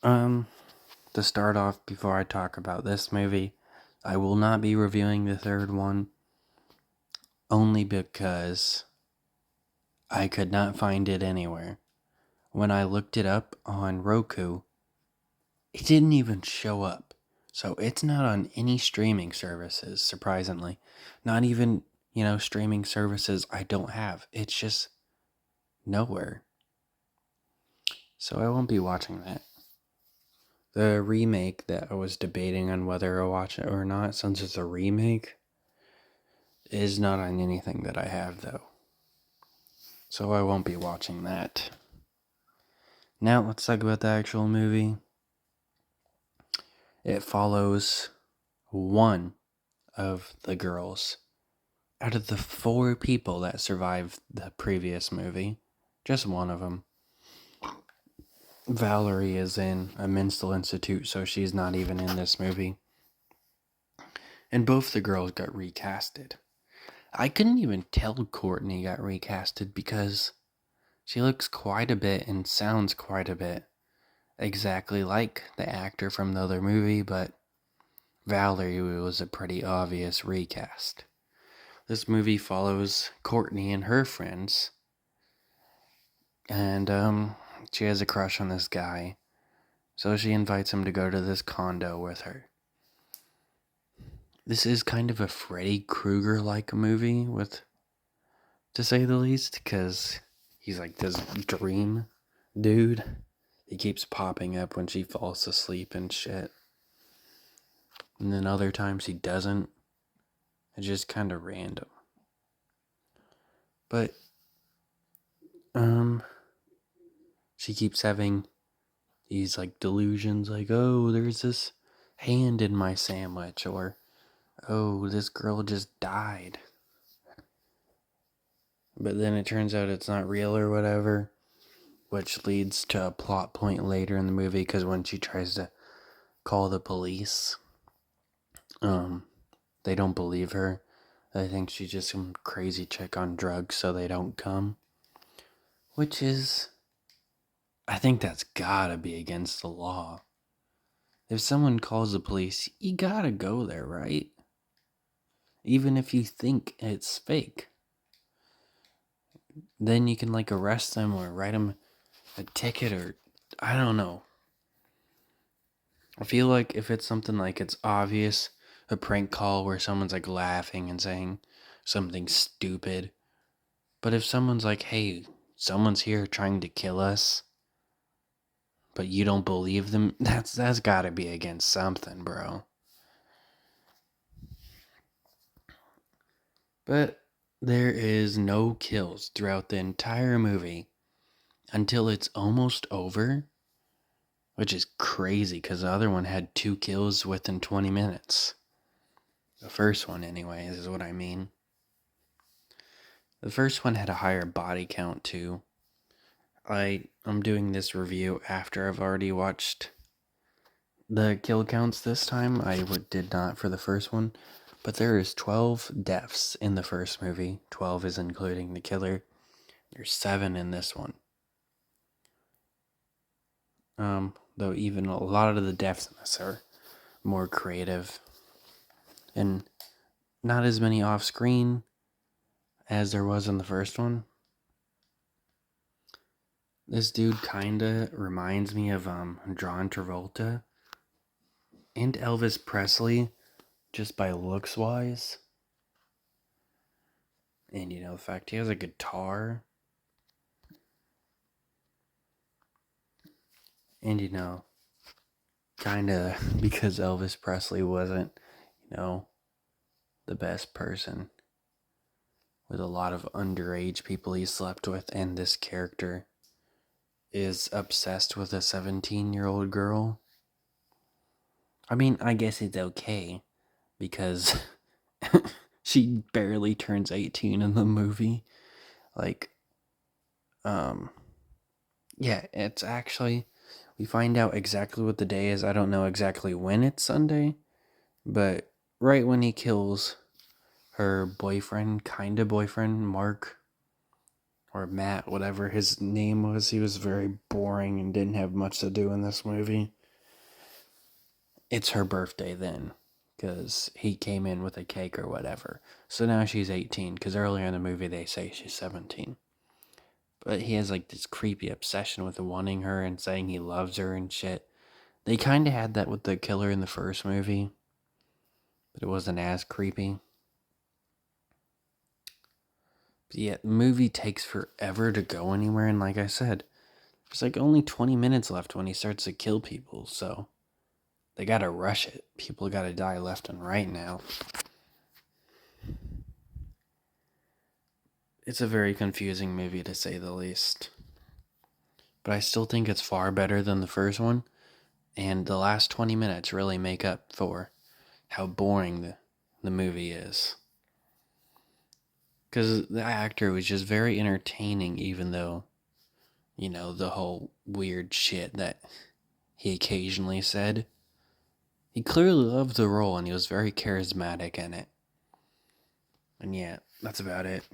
Um, to start off, before I talk about this movie, I will not be reviewing the third one only because I could not find it anywhere. When I looked it up on Roku, it didn't even show up. So it's not on any streaming services, surprisingly. Not even, streaming services I don't have. It's just nowhere. So I won't be watching that. The remake that I was debating on whether to watch it or not, since it's a remake, is not on anything that I have, though. So I won't be watching that. Now let's talk about the actual movie. It follows one of the girls out of the 4 people that survived the previous movie. Just one of them. Valerie is in a mental institute, so she's not even in this movie. And both the girls got recasted. I couldn't even tell Courtney got recasted because she looks quite a bit and sounds quite a bit exactly like the actor from the other movie, but Valerie was a pretty obvious recast. This movie follows Courtney and her friends, and she has a crush on this guy, so she invites him to go to this condo with her. This is kind of a Freddy Krueger-like movie, to say the least, because he's like this dream dude. He keeps popping up when she falls asleep and shit. And then other times he doesn't. It's just kind of random. But, she keeps having these, delusions, oh, there's this hand in my sandwich, or, oh, this girl just died. But then it turns out it's not real or whatever, which leads to a plot point later in the movie, because when she tries to call the police, they don't believe her. They think she's just some crazy chick on drugs, so they don't come. Which is, I think that's gotta be against the law. If someone calls the police, you gotta go there, right? Even if you think it's fake. Then you can, arrest them or write them a ticket, or I don't know. I feel like if it's something it's obvious, a prank call where someone's laughing and saying something stupid. But if someone's hey, someone's here trying to kill us, but you don't believe them, that's gotta be against something, bro. But there is no kills throughout the entire movie until it's almost over, which is crazy because the other one had 2 kills within 20 minutes. The first one, anyways, is what I mean. The first one had a higher body count, too. I'm doing this review after I've already watched the kill counts this time. I did not for the first one. But there is 12 deaths in the first movie. 12 is including the killer. There's 7 in this one. Though even a lot of the deaths in this are more creative. And not as many off screen as there was in the first one. This dude kinda reminds me of John Travolta and Elvis Presley, just by looks wise. And the fact he has a guitar. And kinda because Elvis Presley wasn't, the best person. With a lot of underage people he slept with, and this character is obsessed with a 17-year-old girl. I mean, I guess it's okay, because she barely turns 18 in the movie. Yeah, it's actually, we find out exactly what the day is. I don't know exactly when it's Sunday, but right when he kills her boyfriend, kinda boyfriend, Mark, or Matt, whatever his name was. He was very boring and didn't have much to do in this movie. It's her birthday then, because he came in with a cake or whatever. So now she's 18, because earlier in the movie they say she's 17. But he has like this creepy obsession with wanting her and saying he loves her and shit. They kind of had that with the killer in the first movie, but it wasn't as creepy. But yeah, the movie takes forever to go anywhere, and like I said, there's like only 20 minutes left when he starts to kill people, so they gotta rush it. People gotta die left and right now. It's a very confusing movie to say the least. But I still think it's far better than the first one, and the last 20 minutes really make up for how boring the movie is. Because the actor was just very entertaining, even though, you know, the whole weird shit that he occasionally said. He clearly loved the role and he was very charismatic in it. And yeah, that's about it.